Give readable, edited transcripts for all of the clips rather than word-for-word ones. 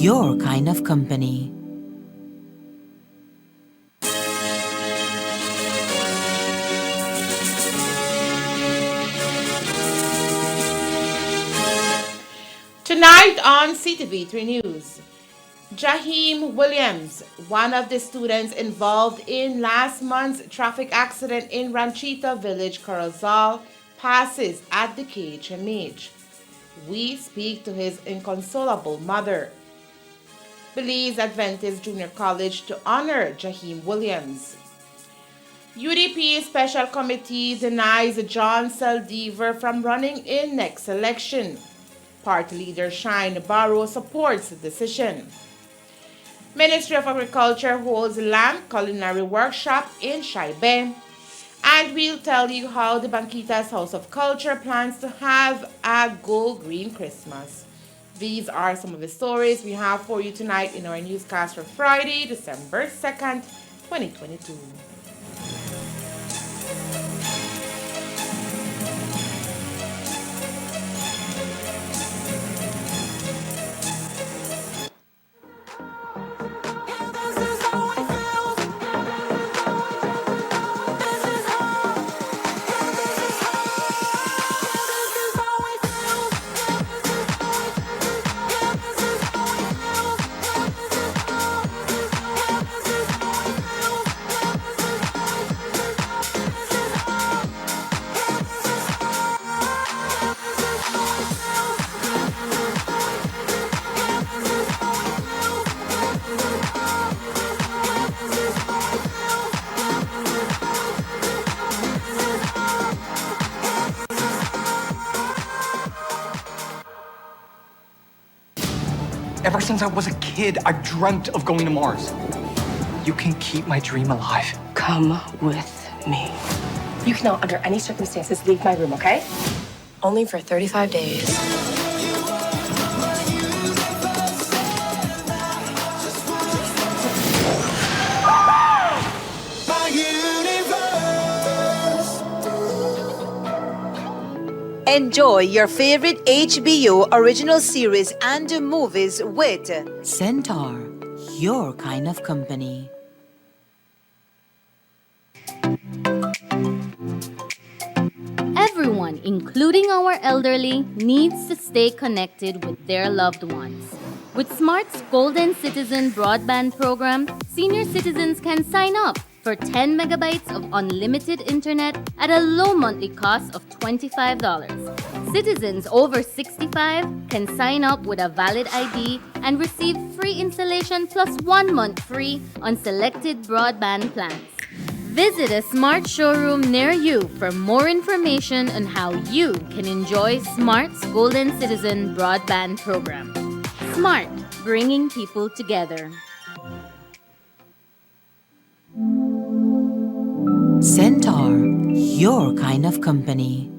your kind of company. Tonight on CTV3 News, Jaheim Williams, one of the students involved in last month's traffic accident in Ranchita Village, Corozal, passes at the KHMH. We speak to his inconsolable mother. Belize Adventist Junior College to honor Jaheim Williams. UDP Special Committee denies John Saldivar from running in next election. Party leader Shine Barrow supports the decision. Ministry of Agriculture holds lamb culinary workshop in Shaibe. And we'll tell you how the Banquitas House of Culture plans to have a Go Green Christmas. These are some of the stories we have for you tonight in our newscast for Friday, December 2nd, 2022. Ever since I was a kid, I've dreamt of going to Mars. You can keep my dream alive. Come with me. You cannot, under any circumstances, leave my room, okay? Only for 35 days. Enjoy your favorite HBO original series and movies with Centaur, your kind of company. Everyone, including our elderly, needs to stay connected with their loved ones. With Smart's Golden Citizen broadband program, senior citizens can sign up for 10 megabytes of unlimited internet at a low monthly cost of $25. Citizens over 65 can sign up with a valid ID and receive free installation plus 1 month free on selected broadband plans. Visit a Smart showroom near you for more information on how you can enjoy Smart's Golden Citizen broadband program. Smart, bringing people together. Centaur, your kind of company.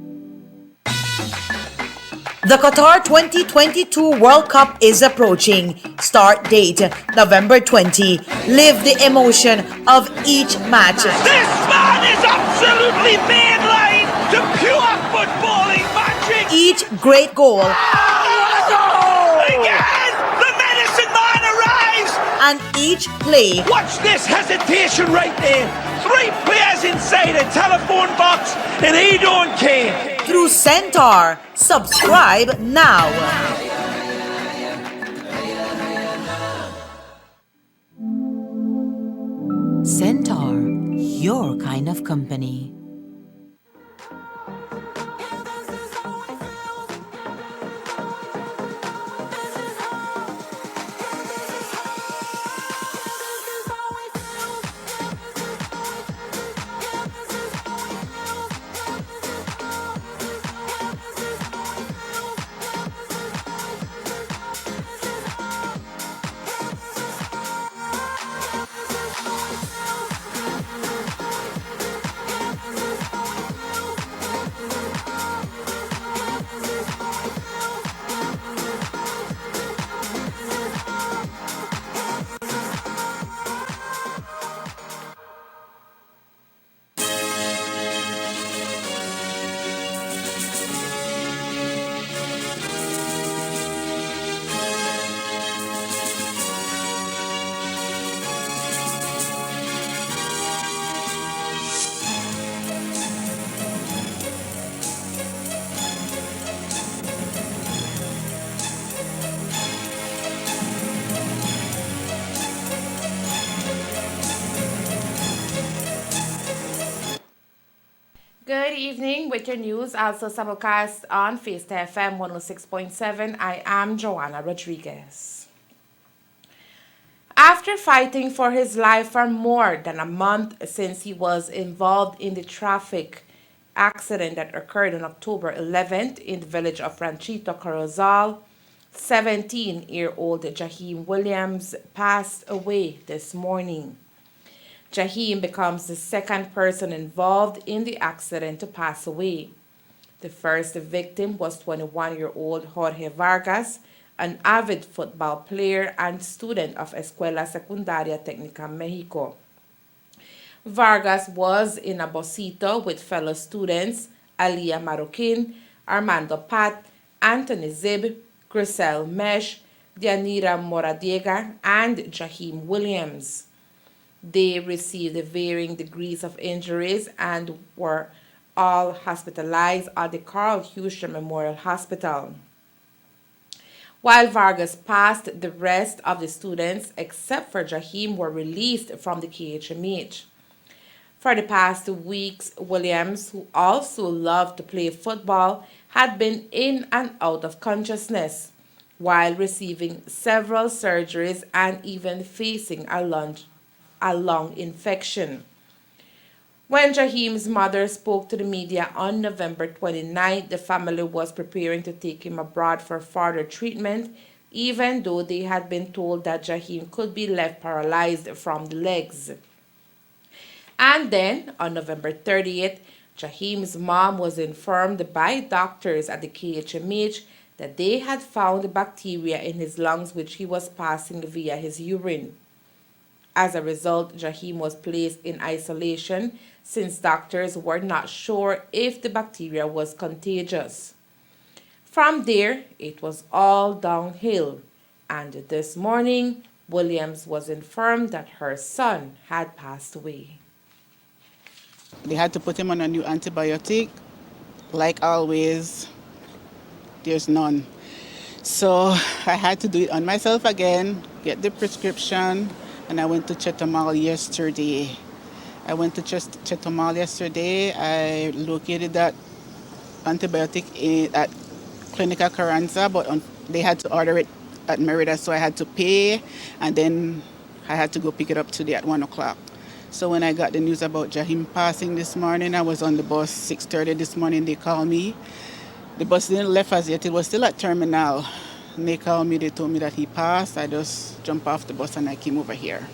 The Qatar 2022 World Cup is approaching. Start date November 20. Live the emotion of each match. This man is absolutely mainline to pure footballing magic. Each great goal. Again, the menacing man arrives. And each play. Watch this hesitation right there. 3 players inside a telephone box, and he don't care. Through Centaur. Subscribe now. Centaur, your kind of company. Good evening with your news, also simulcast on Faceta FM 106.7. I am Joanna Rodriguez. After fighting for his life for more than a month since he was involved in the traffic accident that occurred on October 11th in the village of Ranchito Corozal, 17-year-old Jaheim Williams passed away this morning. Jaheim becomes the second person involved in the accident to pass away. The first victim was 21-year-old Jorge Vargas, an avid football player and student of Escuela Secundaria Técnica Mexico. Vargas was in a bosito with fellow students Alia Marroquin, Armando Pat, Anthony Zib, Grisel Mesh, Dianira Moradiega, and Jaheim Williams. They received varying degrees of injuries and were all hospitalized at the Carl Houston Memorial Hospital. While Vargas passed, the rest of the students, except for Jaheim, were released from the KHMH. For the past 2 weeks, Williams, who also loved to play football, had been in and out of consciousness, while receiving several surgeries and even facing a lung infection. When Jaheim's mother spoke to the media on November 29th, the family was preparing to take him abroad for further treatment, even though they had been told that Jaheim could be left paralyzed from the legs. And then, on November 30th, Jaheim's mom was informed by doctors at the KHMH that they had found bacteria in his lungs which he was passing via his urine. As a result, Jaheim was placed in isolation since doctors were not sure if the bacteria was contagious. From there, it was all downhill, and this morning, Williams was informed that her son had passed away. They had to put him on a new antibiotic. Like always, there's none. So I had to do it on myself again, get the prescription, and I went to Chetumal yesterday. I located that antibiotic at Clinica Carranza, but they had to order it at Merida, so I had to pay, and then I had to go pick it up today at 1 o'clock. So when I got the news about Jaheim passing this morning, I was on the bus 6:30 this morning. They called me. The bus didn't leave as yet. It was still at Terminal. And they called me. They told me that he passed. I just jumped off the bus and I came over here.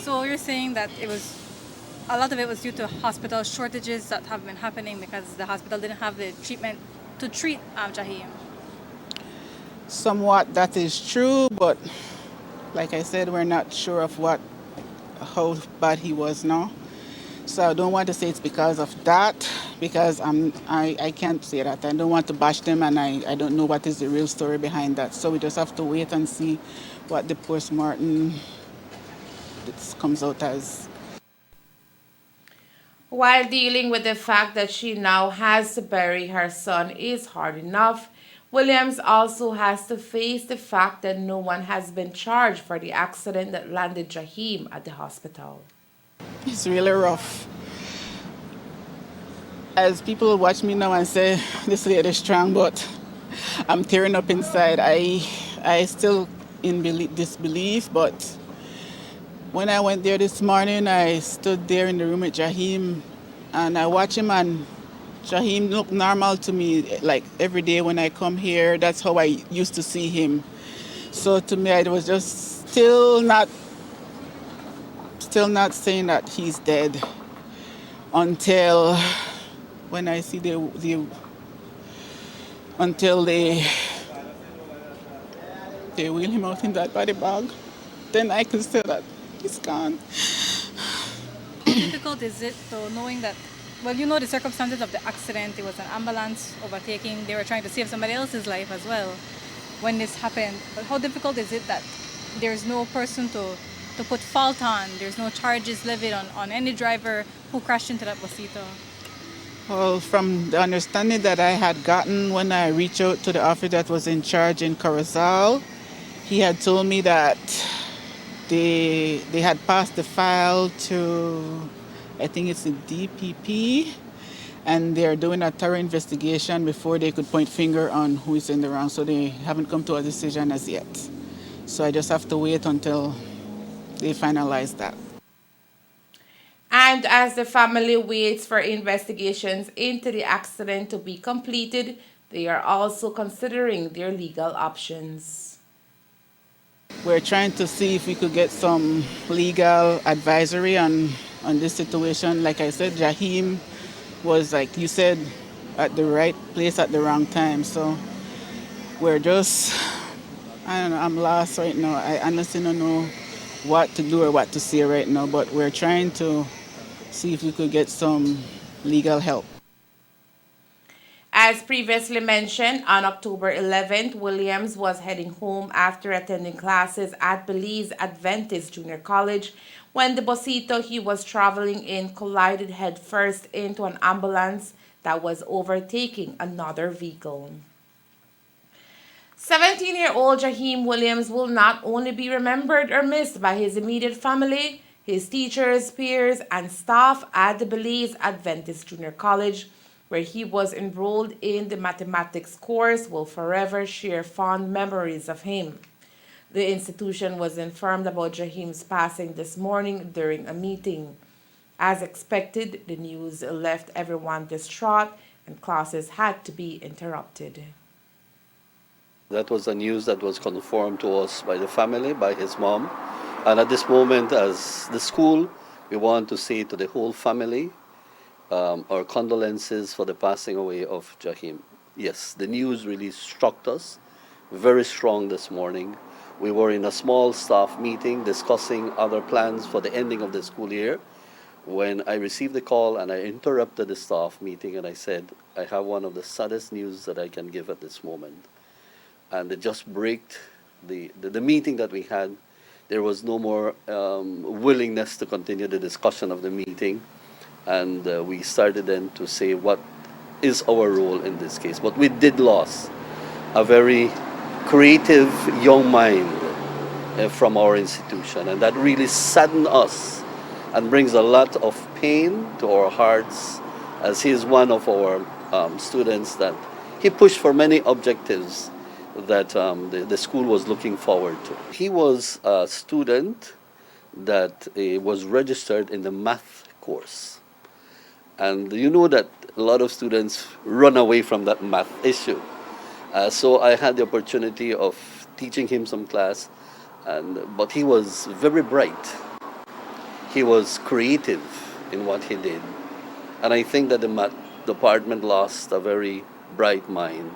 So you're saying that a lot of it was due to hospital shortages that have been happening because the hospital didn't have the treatment to treat Jaheim? Somewhat that is true, but like I said, we're not sure of how bad he was now. So I don't want to say it's because of that, because I can't say that. I don't want to bash them, and I don't know what is the real story behind that. So we just have to wait and see what the postmortem comes out as. While dealing with the fact that she now has to bury her son is hard enough, Williams also has to face the fact that no one has been charged for the accident that landed Jaheim at the hospital. It's really rough. As people watch me now and say, this lady is strong, but I'm tearing up inside. I still in disbelief, but when I went there this morning, I stood there in the room with Jaheim, and I watched him, and Jaheim looked normal to me, like every day when I come here. That's how I used to see him. So to me, I was just still not saying that he's dead until when I see until they wheel him out in that body bag. Then I could say that he's gone. How difficult is it though, knowing that, well, you know the circumstances of the accident, it was an ambulance overtaking, they were trying to save somebody else's life as well when this happened. But how difficult is it that there's no person to put fault on, there's no charges levied on any driver who crashed into that bosito? Well, from the understanding that I had gotten when I reached out to the officer that was in charge in Corozal, he had told me that they had passed the file to I think it's the DPP, and they're doing a thorough investigation before they could point finger on who is in the wrong. So they haven't come to a decision as yet. So I just have to wait until they finalize that. And as the family waits for investigations into the accident to be completed, they are also considering their legal options. We're trying to see if we could get some legal advisory on this situation. Like I said, Jahim was, like you said, at the right place at the wrong time. So we're just, I don't know, I'm lost right now. I honestly don't know what to do or what to say right now, but we're trying to see if we could get some legal help. As previously mentioned, on October 11th, Williams was heading home after attending classes at Belize Adventist Junior College when the Bosito he was traveling in collided headfirst into an ambulance that was overtaking another vehicle. 17-year-old Jaheim Williams will not only be remembered or missed by his immediate family, his teachers, peers, and staff at the Belize Adventist Junior College, where he was enrolled in the mathematics course, will forever share fond memories of him. The institution was informed about Jaheim's passing this morning during a meeting. As expected, the news left everyone distraught and classes had to be interrupted. That was the news that was confirmed to us by the family, by his mom. And at this moment, as the school, we want to say to the whole family, our condolences for the passing away of Jaheim. Yes, the news really struck us very strong this morning. We were in a small staff meeting discussing other plans for the ending of the school year when I received the call and I interrupted the staff meeting and I said, I have one of the saddest news that I can give at this moment. And it just braked the meeting that we had. There was no more willingness to continue the discussion of the meeting. And we started then to say what is our role in this case. But we did lose a very creative young mind from our institution. And that really saddened us and brings a lot of pain to our hearts, as he is one of our students that he pushed for many objectives that the school was looking forward to. He was a student that was registered in the math course. And you know that a lot of students run away from that math issue. So I had the opportunity of teaching him some class, but he was very bright. He was creative in what he did. And I think that the math department lost a very bright mind.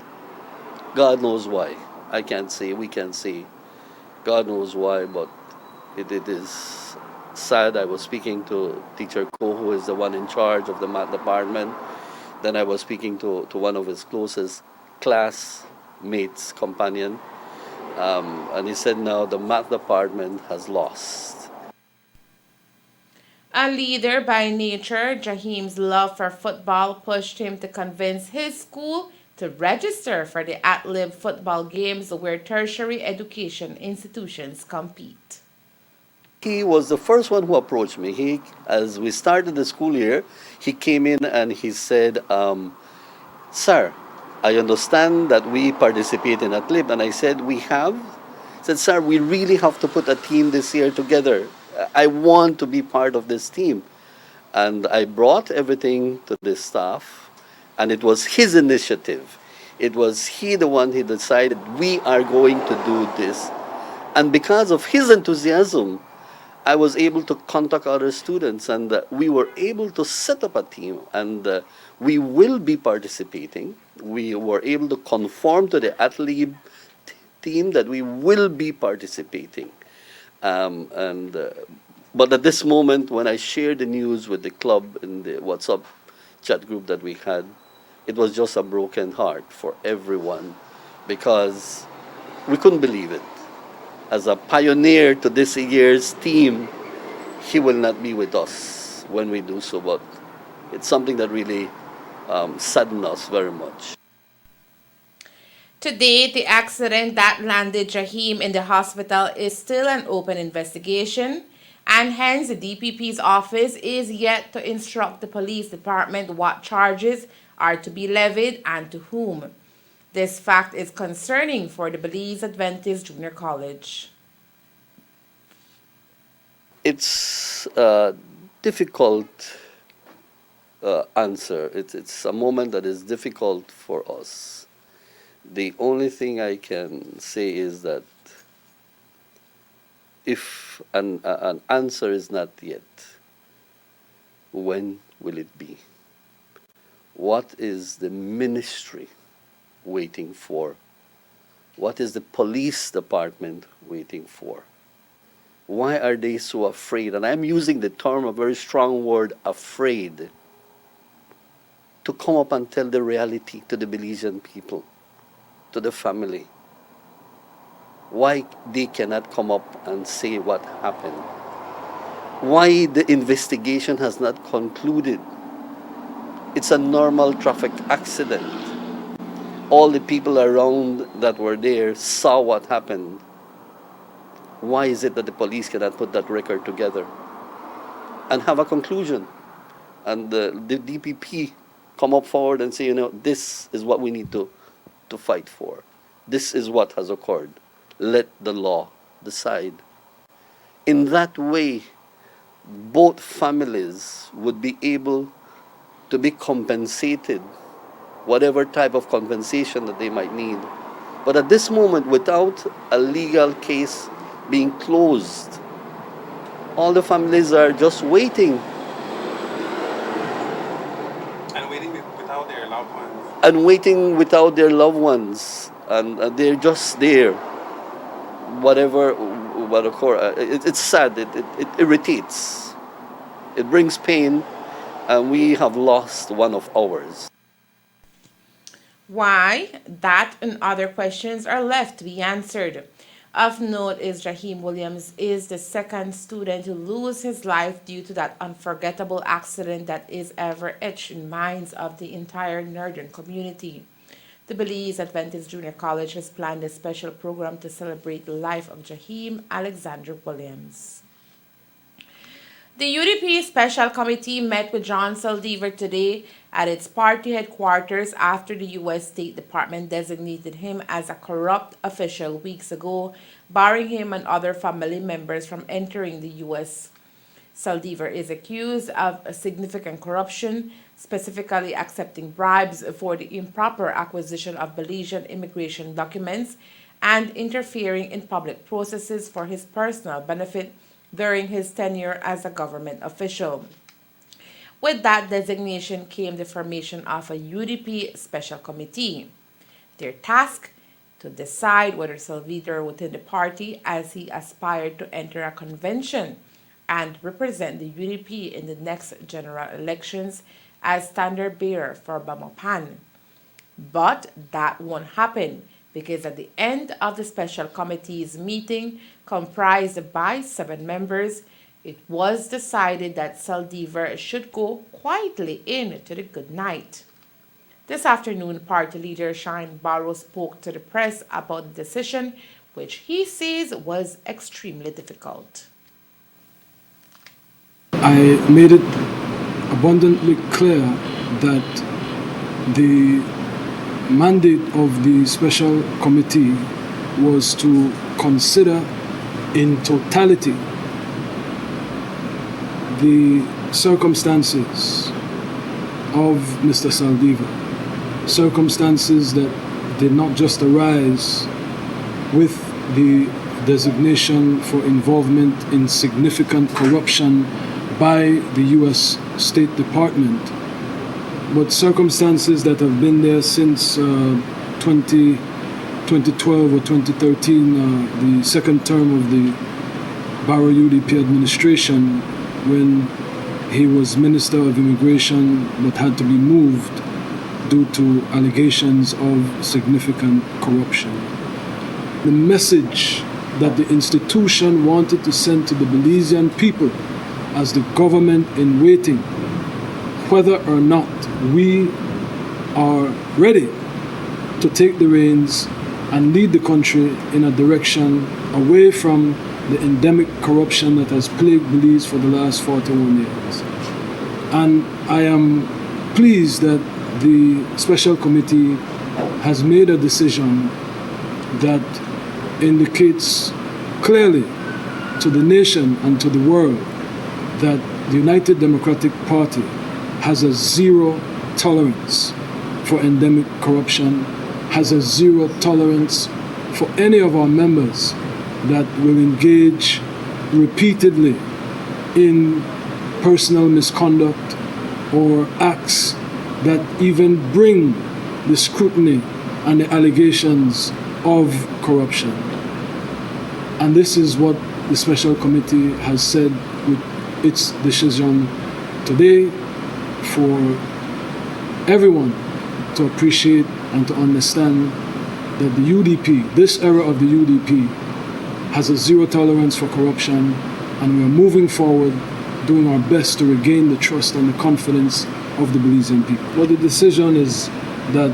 God knows why. I can't say, we can't say. God knows why, but it is sad. I was speaking to Teacher Ko, who is the one in charge of the math department. Then I was speaking to one of his closest classmates, companion. And he said now the math department has lost. A leader by nature, Jaheim's love for football pushed him to convince his school to register for the at-lib football games where tertiary education institutions compete. He was the first one who approached me. As we started the school year, he came in and he said, Sir, I understand that we participate in at-lib. And I said, we have? He said, sir, we really have to put a team this year together. I want to be part of this team. And I brought everything to the staff, and it was his initiative. It was he the one who decided we are going to do this. And because of his enthusiasm, I was able to contact other students, and we were able to set up a team, and we will be participating. We were able to conform to the athlete team that we will be participating. But at this moment, when I shared the news with the club in the WhatsApp chat group that we had, it was just a broken heart for everyone because we couldn't believe it. As a pioneer to this year's team, he will not be with us when we do so, but it's something that really saddened us very much. To date, the accident that landed Jaheim in the hospital is still an open investigation, and hence the DPP's office is yet to instruct the police department what charges are to be levied and to whom. This fact is concerning for the Belize Adventist Junior College. It's a difficult answer. It's a moment that is difficult for us. The only thing I can say is that if an answer is not yet, when will it be? What is the ministry waiting for? What is the police department waiting for? Why are they so afraid? And I'm using the term, a very strong word, afraid, to come up and tell the reality to the Belizean people, to the family. Why they cannot come up and say what happened. Why the investigation has not concluded. It's a normal traffic accident. All the people around that were there saw what happened. Why is it that the police cannot put that record together and have a conclusion? And the DPP come up forward and say, you know, this is what we need to fight for. This is what has occurred. Let the law decide. In that way, both families would be able to be compensated, whatever type of compensation that they might need. But at this moment, without a legal case being closed, all the families are just waiting. And waiting without their loved ones. And waiting without their loved ones. And they're just there. Whatever what occur, it's sad, it irritates. It brings pain, and we have lost one of ours. Why? That and other questions are left to be answered. Of note is Jaheim Williams is the second student to lose his life due to that unforgettable accident that is ever etched in minds of the entire northern community. The Belize Adventist Junior College has planned a special program to celebrate the life of Jaheim Alexander Williams. The UDP Special Committee met with John Saldivar today at its party headquarters after the U.S. State Department designated him as a corrupt official weeks ago, barring him and other family members from entering the U.S. Saldivar is accused of significant corruption, specifically accepting bribes for the improper acquisition of Belizean immigration documents and interfering in public processes for his personal benefit during his tenure as a government official. With that designation came the formation of a UDP Special Committee. Their task to decide whether Saldivar within the party as he aspired to enter a convention and represent the UDP in the next general elections as standard bearer for Bamopan. But that won't happen because at the end of the special committee's meeting, comprised by 7 members, it was decided that Saldivar should go quietly into the good night. This afternoon, party leader Shine Barrow spoke to the press about the decision, which he says was extremely difficult. I made it abundantly clear that the mandate of the special committee was to consider in totality the circumstances of Mr. Saldivar, circumstances that did not just arise with the designation for involvement in significant corruption by the U.S. State Department, but circumstances that have been there since 2012 or 2013, the second term of the Barrow UDP administration, when he was Minister of Immigration but had to be moved due to allegations of significant corruption. The message that the institution wanted to send to the Belizean people as the government in waiting, whether or not we are ready to take the reins and lead the country in a direction away from the endemic corruption that has plagued Belize for the last 41 years. And I am pleased that the special committee has made a decision that indicates clearly to the nation and to the world that the United Democratic Party has a zero tolerance for endemic corruption, has a zero tolerance for any of our members that will engage repeatedly in personal misconduct or acts that even bring the scrutiny and the allegations of corruption. And this is what the special committee has said with its decision today, for everyone to appreciate and to understand that the UDP, this era of the UDP, has a zero tolerance for corruption, and we are moving forward, doing our best to regain the trust and the confidence of the Belizean people. Well, the decision is that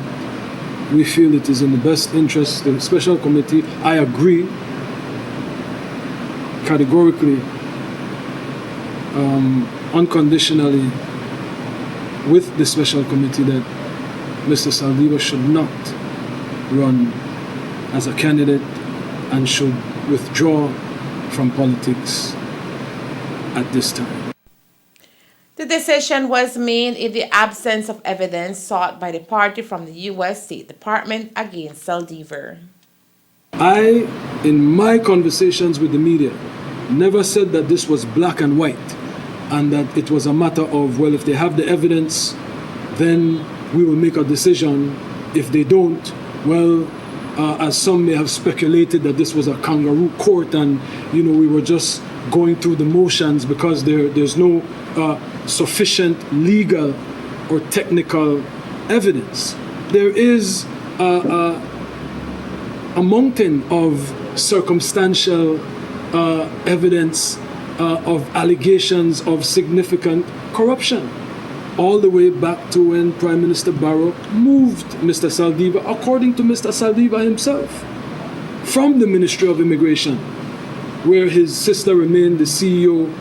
we feel it is in the best interest. The special committee, I agree categorically, unconditionally with the special committee that Mr. Saldivar should not run as a candidate and should withdraw from politics at this time. The decision was made in the absence of evidence sought by the party from the U.S. State Department against Saldivar. I, in my conversations with the media, never said that this was black and white and that it was a matter of, well, if they have the evidence, then we will make a decision. If they don't, well, as some may have speculated that this was a kangaroo court and, we were just going through the motions because there's no sufficient legal or technical evidence. There is a mountain of circumstantial evidence of allegations of significant corruption, all the way back to when Prime Minister Barrow moved Mr. Saldivar, according to Mr. Saldivar himself, from the Ministry of Immigration, where his sister remained the CEO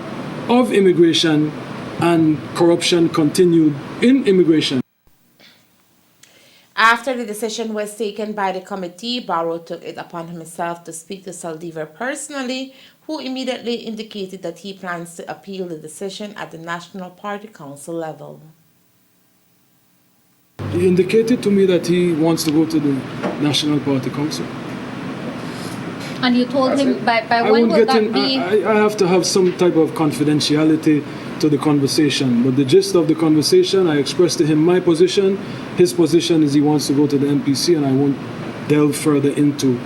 of Immigration, and corruption continued in immigration. After the decision was taken by the committee, Barrow took it upon himself to speak to Saldivar personally, who immediately indicated that he plans to appeal the decision at the National Party Council level. He indicated to me that he wants to go to the National Party Council. And you told him by when will that be? I have to have some type of confidentiality to the conversation. But the gist of the conversation, I expressed to him my position. His position is he wants to go to the MPC, and I won't delve further into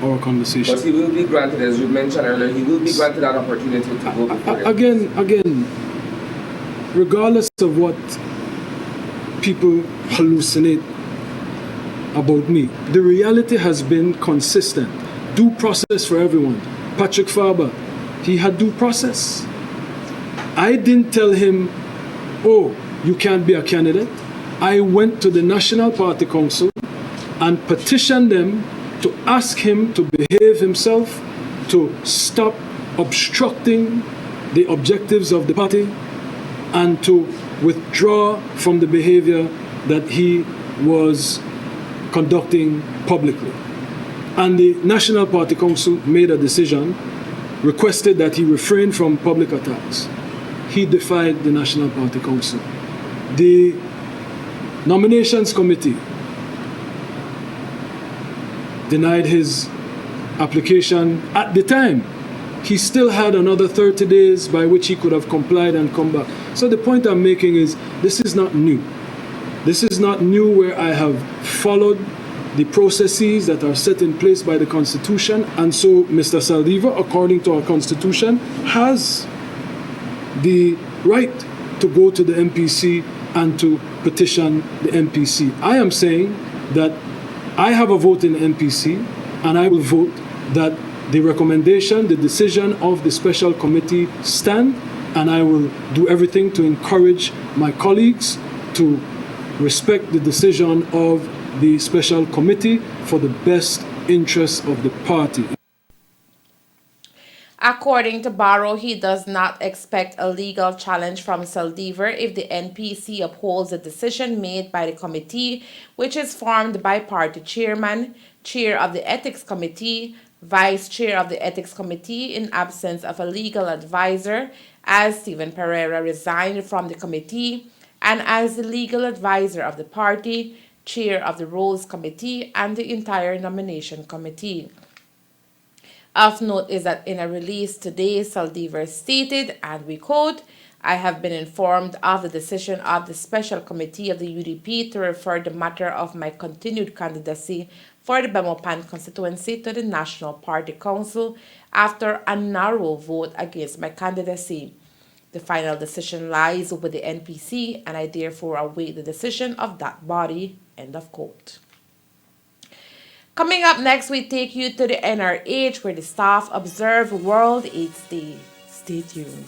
our conversation. But he will be granted, as you mentioned earlier, he will be granted that opportunity to go before Again, regardless of what people hallucinate about me, the reality has been consistent. Due process for everyone. Patrick Farber, he had due process. I didn't tell him, oh, you can't be a candidate. I went to the National Party Council and petitioned them to ask him to behave himself, to stop obstructing the objectives of the party, and to withdraw from the behavior that he was conducting publicly. And the National Party Council made a decision, requested that he refrain from public attacks. He defied the National Party Council. The Nominations Committee denied his application at the time. He still had another 30 days by which he could have complied and come back. So the point I'm making is, this is not new. This is not new, where I have followed the processes that are set in place by the Constitution. And so Mr. Saldivar, according to our Constitution, has the right to go to the MPC and to petition the MPC. I am saying that I have a vote in the MPC, and I will vote that the recommendation, the decision of the special committee stand, and I will do everything to encourage my colleagues to respect the decision of the special committee for the best interests of the party. According to Barrow, he does not expect a legal challenge from Saldivar if the NPC upholds the decision made by the committee, which is formed by party chairman, chair of the ethics committee, vice chair of the ethics committee in absence of a legal advisor, as Stephen Pereira resigned from the committee, and as the legal advisor of the party, chair of the roles committee, and the entire nomination committee. Of note is that in a release today, Saldivar stated, and we quote, "I have been informed of the decision of the special committee of the UDP to refer the matter of my continued candidacy for the Bemopan constituency to the National Party Council after a narrow vote against my candidacy. The final decision lies with the NPC, and I therefore await the decision of that body." End of quote. Coming up next, we take you to the NRH where the staff observe World AIDS Day. Stay tuned.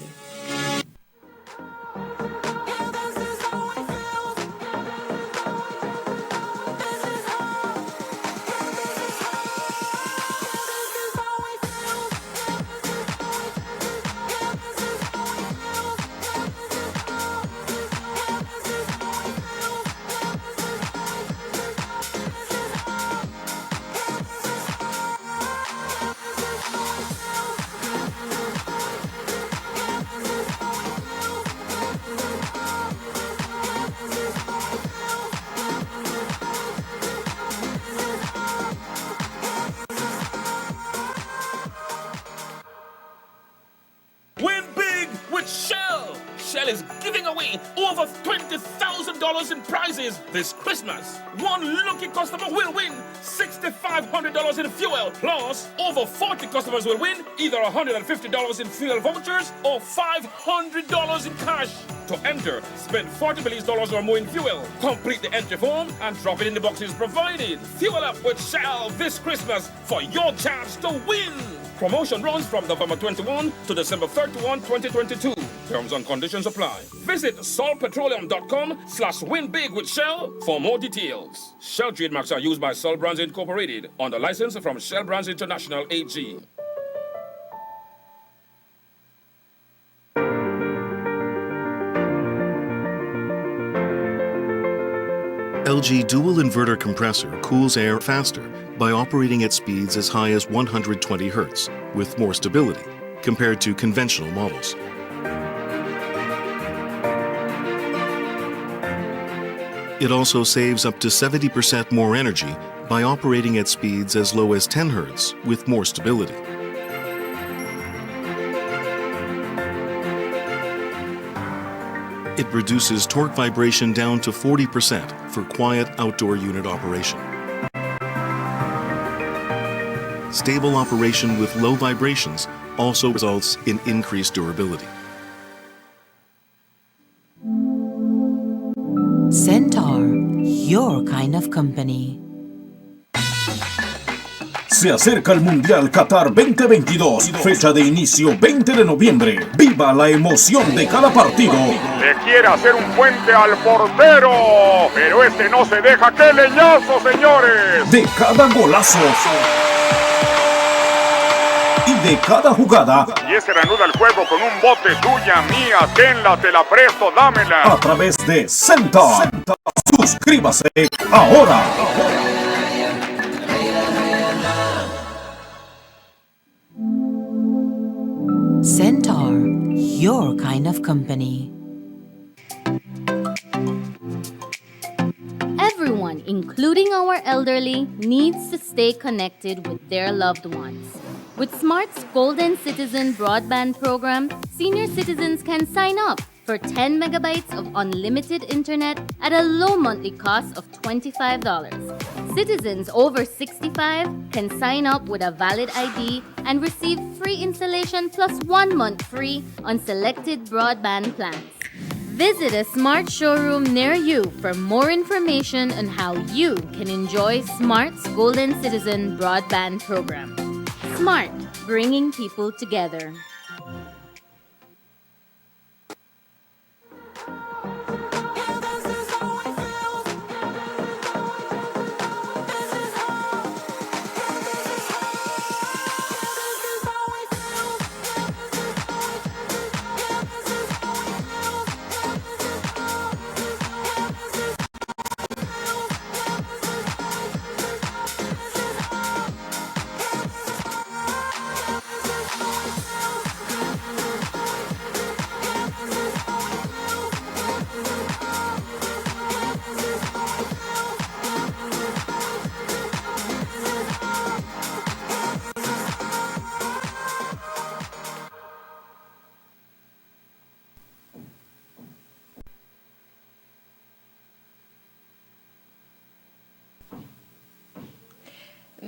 Win big with Shell! Shell is giving away over $20,000 in prizes this Christmas. One lucky customer will win $6,500 in fuel, plus over 40 customers will win either $150 in fuel vouchers or $500 in cash. To enter, spend $40 million or more in fuel. Complete the entry form and drop it in the boxes provided. Fuel up with Shell this Christmas for your chance to win. Promotion runs from November 21 to December 31, 2022. Terms and conditions apply. Visit solpetroleum.com/winbig with Shell for more details. Shell trademarks are used by Sol Brands Incorporated under license from Shell Brands International AG. LG dual inverter compressor cools air faster by operating at speeds as high as 120 Hz with more stability compared to conventional models. It also saves up to 70% more energy by operating at speeds as low as 10 Hz with more stability. It reduces torque vibration down to 40% for quiet outdoor unit operation. Stable operation with low vibrations also results in increased durability. Centaur, your kind of company. Se acerca el Mundial Qatar 2022, fecha de inicio 20 de noviembre. Viva la emoción de cada partido. Le quiere hacer un puente al portero, pero este no se deja. ¡Qué leñazo, señores! De cada golazo. Y de cada jugada. Y se reanuda el juego con un bote tuya, mía. Tenla, te la presto, dámela. A través de Centaur. Suscríbase ahora. Centaur, your kind of company. Everyone, including our elderly, needs to stay connected with their loved ones. With Smart's Golden Citizen broadband program, senior citizens can sign up for 10 megabytes of unlimited internet at a low monthly cost of $25. Citizens over 65 can sign up with a valid ID and receive free installation plus 1 month free on selected broadband plans. Visit a Smart showroom near you for more information on how you can enjoy Smart's Golden Citizen broadband program. Smart, bringing people together.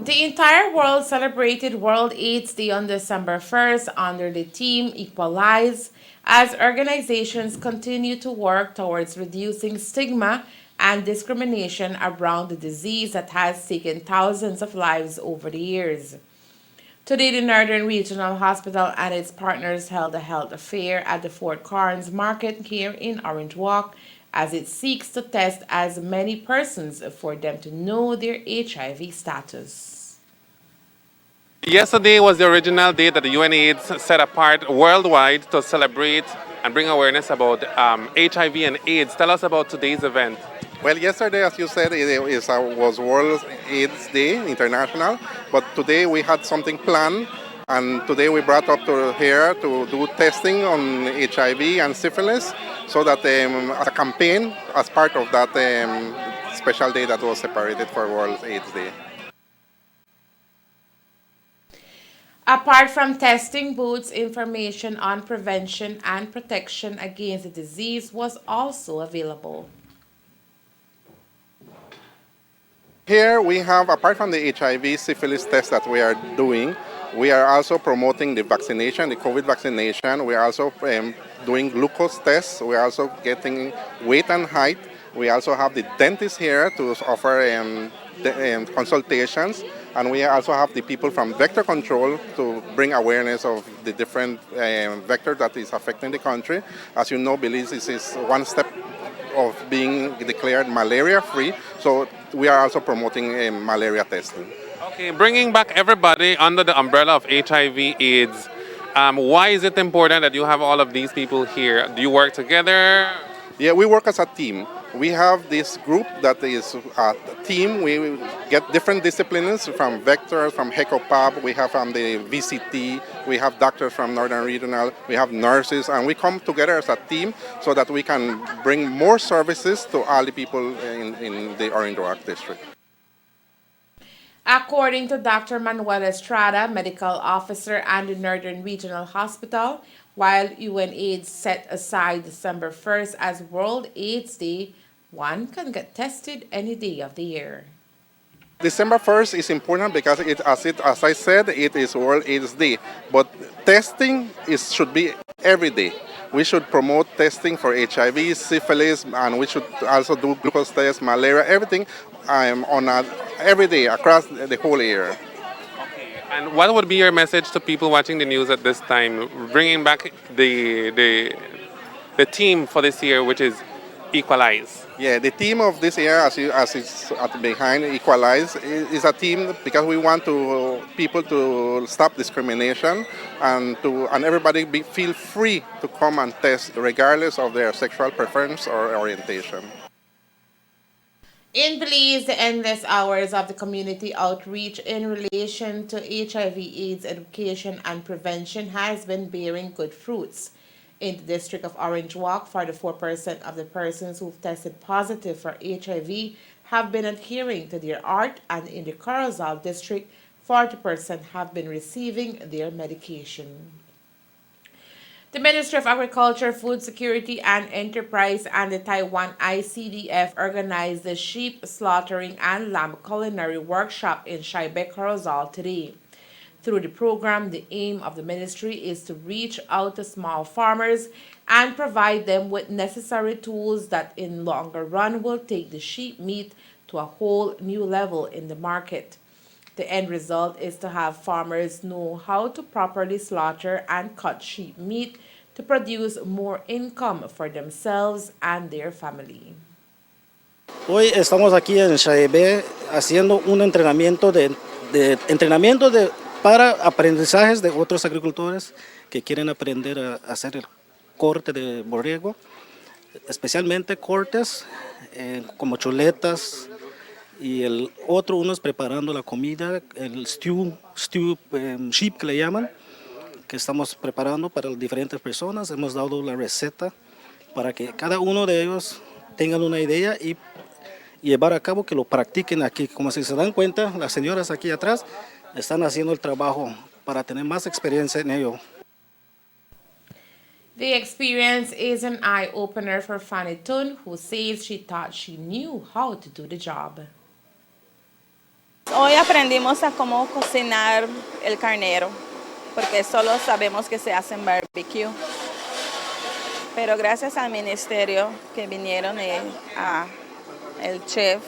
The entire world celebrated World AIDS Day on December 1st under the theme Equalize, as organizations continue to work towards reducing stigma and discrimination around the disease that has taken thousands of lives over the years. Today, the Northern Regional Hospital and its partners held a health fair at the Fort Karns Market here in Orange Walk as it seeks to test as many persons for them to know their HIV status. Yesterday was the original day that the UNAIDS set apart worldwide to celebrate and bring awareness about HIV and AIDS. Tell us about today's event. Well, yesterday, as you said, was World AIDS Day International, but today we had something planned, and today we brought up to here to do testing on HIV and syphilis, so that as a campaign, as part of that special day that was separated for World AIDS Day. Apart from testing booths, information on prevention and protection against the disease was also available. Here we have, apart from the HIV syphilis test that we are doing, we are also promoting the vaccination, the COVID vaccination. We are also doing glucose tests. We are also getting weight and height. We also have the dentist here to offer consultations. And we also have the people from vector control to bring awareness of the different vectors that is affecting the country. As you know, Belize is one step of being declared malaria-free, so we are also promoting malaria testing. Okay, bringing back everybody under the umbrella of HIV/AIDS. Why is it important that you have all of these people here? Do you work together? Yeah, we work as a team. We have this group that is a team. We get different disciplines from vectors, from HECOPAB, we have from the VCT, we have doctors from Northern Regional, we have nurses, and we come together as a team so that we can bring more services to all the people in the Orange Walk district. According to Dr. Manuel Estrada, medical officer at the Northern Regional Hospital, while UNAIDS set aside December 1st as World AIDS Day, one can get tested any day of the year. December 1st is important because, as I said, it is World AIDS Day. But testing should be every day. We should promote testing for HIV, syphilis, and we should also do glucose tests, malaria, everything every day across the whole year. And what would be your message to people watching the news at this time, bringing back the theme for this year, which is Equalize? Yeah, the theme of this year, as it's behind Equalize, is a theme because we want people to stop discrimination and everybody feel free to come and test regardless of their sexual preference or orientation. In Belize, the endless hours of the community outreach in relation to HIV/AIDS education and prevention has been bearing good fruits. In the district of Orange Walk, 44% of the persons who've tested positive for HIV have been adhering to their ART, and in the Corozal district, 40% have been receiving their medication. The Ministry of Agriculture, Food Security and Enterprise and the Taiwan ICDF organized the Sheep Slaughtering and Lamb Culinary Workshop in Shaibe, Corozal today. Through the program, the aim of the ministry is to reach out to small farmers and provide them with necessary tools that in longer run will take the sheep meat to a whole new level in the market. The end result is to have farmers know how to properly slaughter and cut sheep meat to produce more income for themselves and their family. Hoy estamos aquí en Shaibe haciendo un entrenamiento para aprendizajes de otros agricultores que quieren aprender a hacer el corte de borrego, especialmente cortes como chuletas, y el otro uno es preparando la comida, el stew sheep que le llaman, que estamos preparando para diferentes personas. Hemos dado la receta para que cada uno de ellos tengan una idea y llevar a cabo, que lo practiquen aquí. Como si se dan cuenta, las señoras aquí atrás están haciendo el trabajo para tener más experiencia en ello. The experience is an eye-opener for Fanny Tun, who says she thought she knew how to do the job. Hoy aprendimos a cómo cocinar el carnero, porque solo sabemos que se hace en barbecue. Pero gracias al ministerio que vinieron a el chef,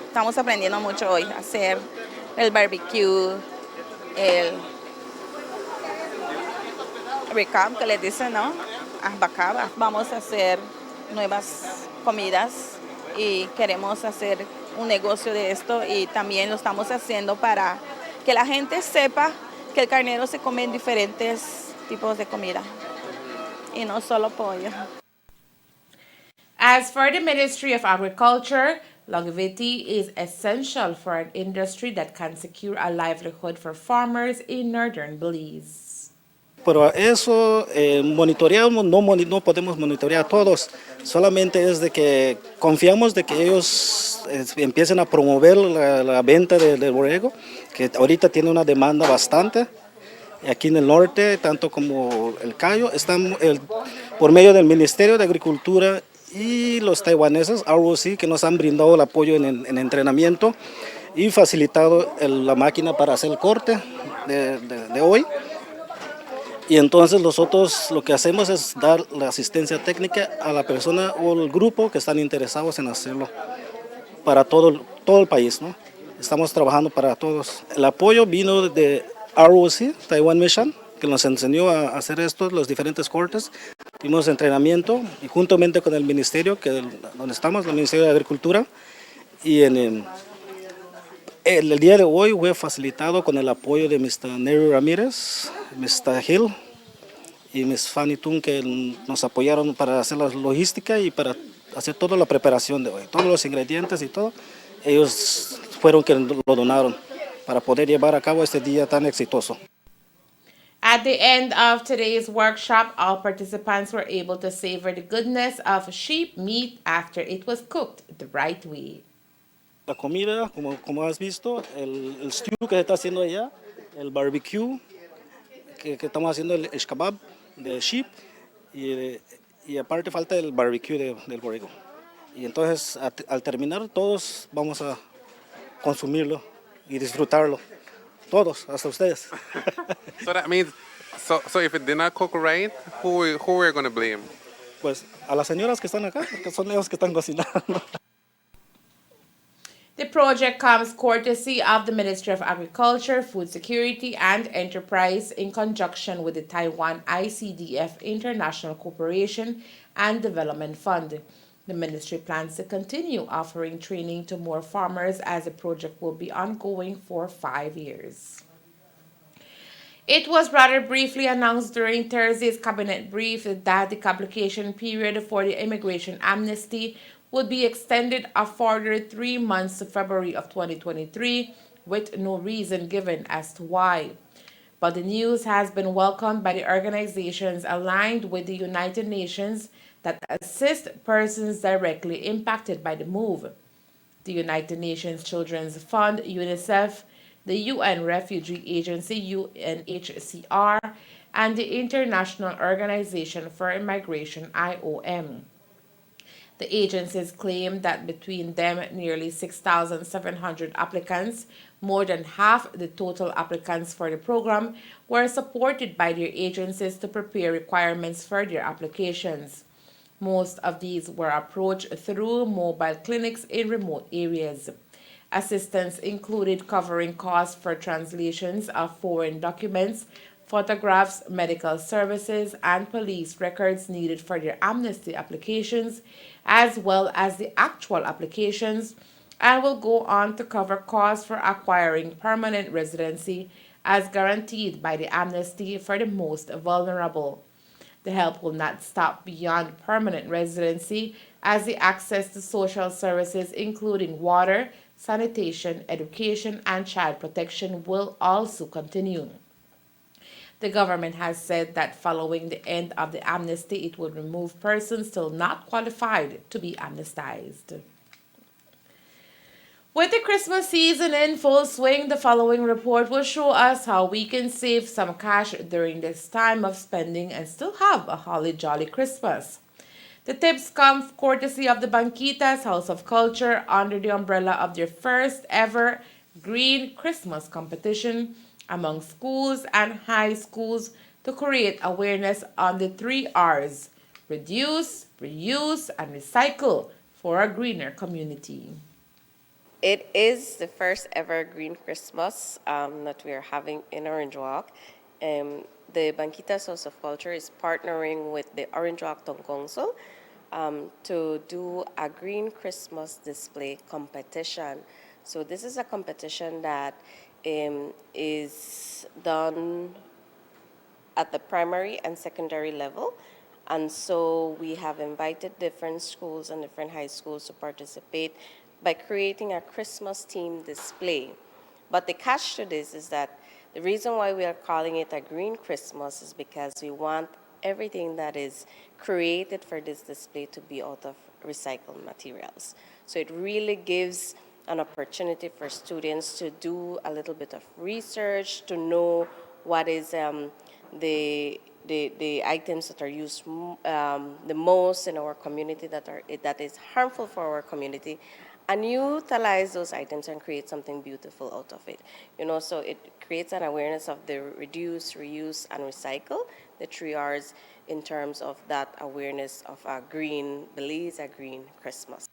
estamos aprendiendo mucho hoy a hacer el barbecue, el recap que les dicen, ¿no? Bacaba. Vamos a hacer nuevas comidas y queremos hacer un negocio de esto y también lo estamos haciendo para que la gente sepa que el carnero se come en diferentes tipos de comida y no solo pollo. As for the Ministry of Agriculture, longevity is essential for an industry that can secure a livelihood for farmers in northern Belize. Pero eso monitoreamos, no podemos monitorear a todos, solamente es de que confiamos de que ellos empiecen a promover la venta del borrego, que ahorita tiene una demanda bastante. Aquí en el norte, tanto como el Cayo, están por medio del Ministerio de Agricultura y los taiwaneses, ROC, que nos han brindado el apoyo en entrenamiento y facilitado la máquina para hacer el corte de hoy. Y entonces nosotros lo que hacemos es dar la asistencia técnica a la persona o el grupo que están interesados en hacerlo para todo el país, ¿no? Estamos trabajando para todos. El apoyo vino de ROC, Taiwan Mission, que nos enseñó a hacer los diferentes cortes. Tuvimos entrenamiento y juntamente con el ministerio, donde estamos, el Ministerio de Agricultura, y el día de hoy fue facilitado con el apoyo de Mr. Neri Ramírez, Mr. Hill y Ms. Fanny Tun, que nos apoyaron para hacer la logística y para hacer toda la preparación de hoy, todos los ingredientes y todo. Ellos fueron quienes lo donaron para poder llevar a cabo este día tan exitoso. At the end of today's workshop, all participants were able to savor the goodness of sheep meat after it was cooked the right way. La comida, como has visto, el stew que se está haciendo allá, el barbecue, que estamos haciendo el kebab de sheep, y aparte falta el barbecue del borrego. Y entonces al terminar todos vamos a consumirlo y disfrutarlo. Todos, hasta ustedes. So that means, so if it did not cook right, who we're going to blame? Pues a las señoras que están acá, que son ellos que están cocinando. The project comes courtesy of the Ministry of Agriculture, Food Security, and Enterprise in conjunction with the Taiwan ICDF International Cooperation and Development Fund. The ministry plans to continue offering training to more farmers as the project will be ongoing for 5 years. It was rather briefly announced during Thursday's cabinet brief that the application period for the immigration amnesty would be extended a further 3 months to February of 2023, with no reason given as to why. But the news has been welcomed by the organizations aligned with the United Nations that assist persons directly impacted by the move. The United Nations Children's Fund, UNICEF, the UN Refugee Agency, UNHCR, and the International Organization for Immigration, IOM. The agencies claim that between them, nearly 6,700 applicants, more than half the total applicants for the program, were supported by their agencies to prepare requirements for their applications. Most of these were approached through mobile clinics in remote areas. Assistance included covering costs for translations of foreign documents, photographs, medical services, and police records needed for their amnesty applications, as well as the actual applications, and will go on to cover costs for acquiring permanent residency as guaranteed by the amnesty for the most vulnerable. The help will not stop beyond permanent residency, as the access to social services, including water, sanitation, education, and child protection, will also continue. The government has said that following the end of the amnesty, it would remove persons still not qualified to be amnestized. With the Christmas season in full swing, the following report will show us how we can save some cash during this time of spending and still have a holly jolly Christmas. The tips come courtesy of the Banquitas House of Culture under the umbrella of their first ever Green Christmas competition among schools and high schools to create awareness on the 3 R's: reduce, reuse, and recycle for a greener community. It is the first ever Green Christmas that we are having in Orange Walk. The Banquitas House of Culture is partnering with the Orange Walk Town Council to do a Green Christmas display competition. So this is a competition that is done at the primary and secondary level. And so we have invited different schools and different high schools to participate by creating a Christmas themed display. But the catch to this is that the reason why we are calling it a Green Christmas is because we want everything that is created for this display to be out of recycled materials. So it really gives an opportunity for students to do a little bit of research, to know what is the items that are used the most in our community that is harmful for our community, and utilize those items and create something beautiful out of it. So it creates an awareness of the reduce, reuse, and recycle, the 3 R's, in terms of that awareness of a green Belize, a green Christmas.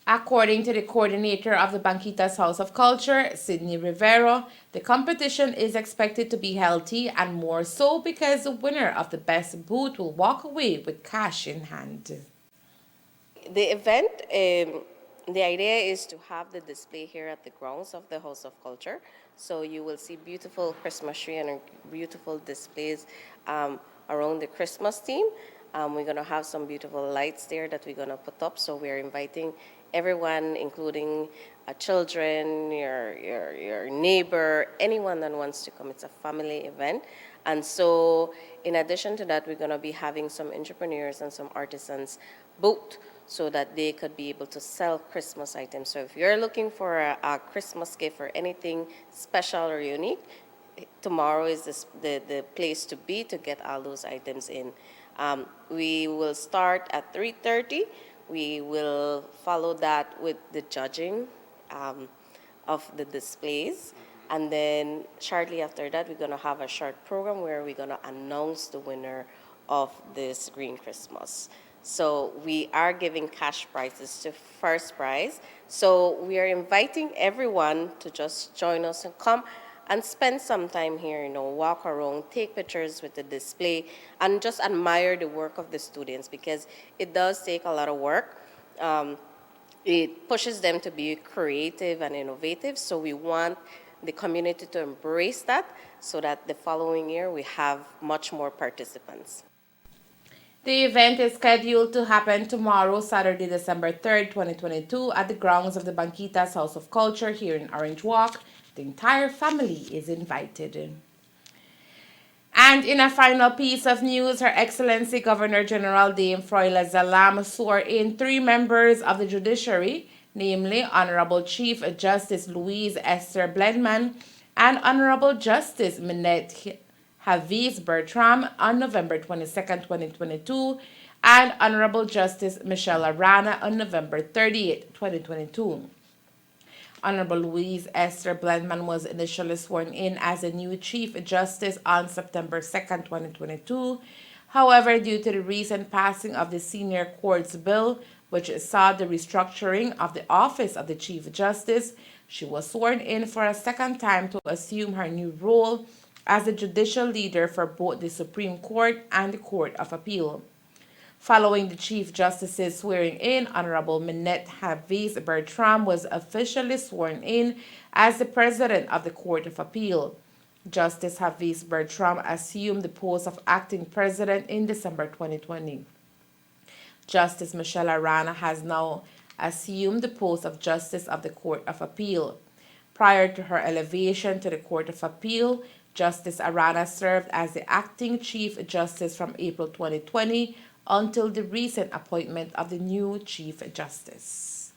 According to the coordinator of the Banquitas House of Culture, Sydney Rivero, the competition is expected to be healthy, and more so because the winner of the best booth will walk away with cash in hand. The event, the idea is to have the display here at the grounds of the House of Culture. So you will see beautiful Christmas tree and beautiful displays around the Christmas theme. We're going to have some beautiful lights there that we're going to put up. So we're inviting everyone, including children, your neighbor, anyone that wants to come. It's a family event. And so in addition to that, we're going to be having some entrepreneurs and some artisans booth so that they could be able to sell Christmas items. So if you're looking for a Christmas gift or anything special or unique, tomorrow is the place to be to get all those items in. We will start at 3:30. We will follow that with the judging of the displays. And then shortly after that, we're going to have a short program where we're going to announce the winner of this Green Christmas. So we are giving cash prizes to first prize. So we are inviting everyone to just join us and come and spend some time here, walk around, take pictures with the display, and just admire the work of the students, because it does take a lot of work. It pushes them to be creative and innovative, so we want the community to embrace that so that the following year we have much more participants. The event is scheduled to happen tomorrow, Saturday, December 3rd, 2022, at the grounds of the Banquitas House of Culture here in Orange Walk. The entire family is invited. And in a final piece of news, Her Excellency Governor General Dame Froila Zalam swore in 3 members of the judiciary, namely Honorable Chief Justice Louise Esther Bledman and Honorable Justice Minette Haviz Bertram on November 22, 2022, and Honorable Justice Michelle Arana on November 30, 2022. Honorable Louise Esther Bledman was initially sworn in as a new Chief Justice on September 2, 2022. However, due to the recent passing of the Senior Courts Bill, which saw the restructuring of the office of the Chief Justice, she was sworn in for a second time to assume her new role as the judicial leader for both the Supreme Court and the Court of Appeal. Following the Chief Justice's swearing in, Honorable Minette Haviz Bertram was officially sworn in as the President of the Court of Appeal. Justice Haviz Bertram assumed the post of acting President in December 2020. Justice Michelle Arana has now assumed the post of Justice of the Court of Appeal. Prior to her elevation to the Court of Appeal, Justice Arana served as the acting Chief Justice from April 2020 until the recent appointment of the new Chief Justice.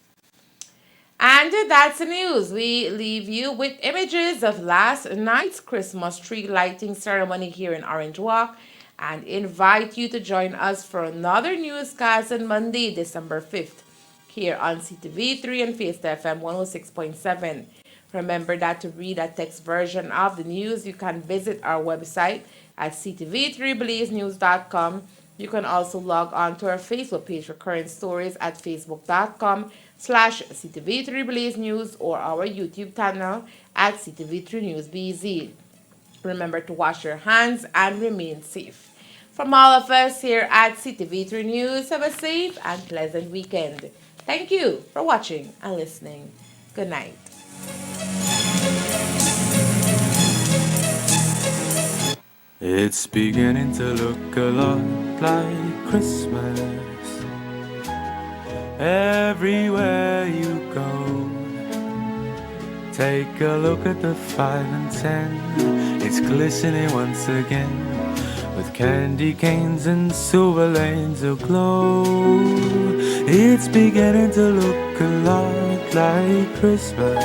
And that's the news. We leave you with images of last night's Christmas tree lighting ceremony here in Orange Walk. and invite you to join us for another newscast on Monday, December 5th, here on CTV3 and Fiesta FM 106.7. Remember that to read a text version of the news, you can visit our website at ctv3blazenews.com. You can also log on to our Facebook page for current stories at facebook.com/ctv3blazenews or our YouTube channel at ctv3newsbz. Remember to wash your hands and remain safe. From all of us here at CTV3 News, have a safe and pleasant weekend. Thank you for watching and listening. Good night. It's beginning to look a lot like Christmas. Everywhere you go, take a look at the 5 and 10. It's glistening once again, with candy canes and silver lanes aglow. It's beginning to look a lot like Christmas.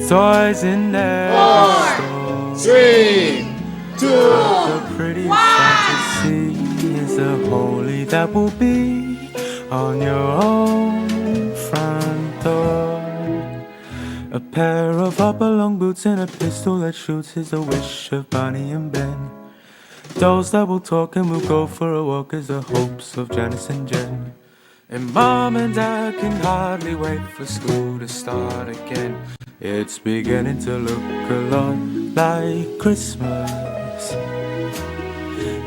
Toys in every store. 3, 2, the pretty sight to see is the holy that will be on your own front door. A pair of hop-along boots and a pistol that shoots is the wish of Bonnie and Ben. Dolls that will talk and will go for a walk is the hopes of Janice and Jen. And Mom and Dad can hardly wait for school to start again. It's beginning to look a lot like Christmas.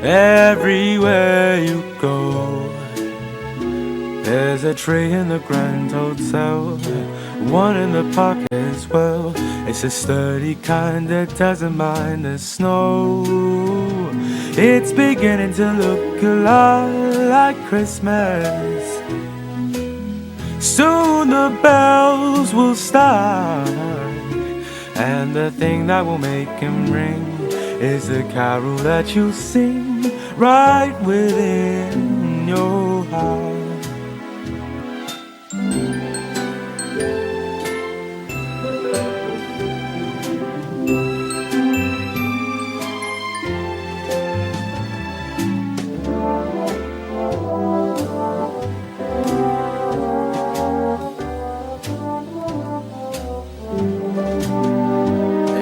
Everywhere you go, there's a tree in the Grand Hotel, one in the park as well. It's a sturdy kind that doesn't mind the snow. It's beginning to look a lot like Christmas. Soon the bells will start, and the thing that will make him ring is the carol that you sing right within your heart.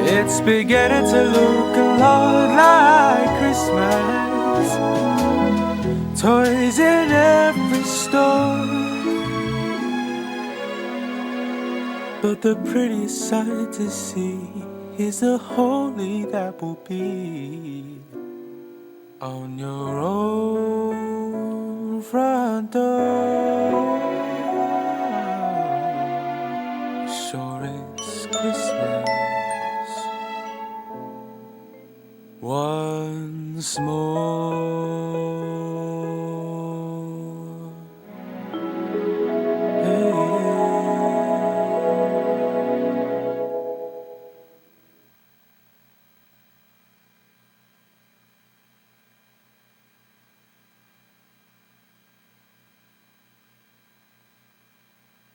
It's beginning to look a lot like Christmas. Toys in every store, but the prettiest sight to see is the holy that will be on your own front door. Sure, it's Christmas once more.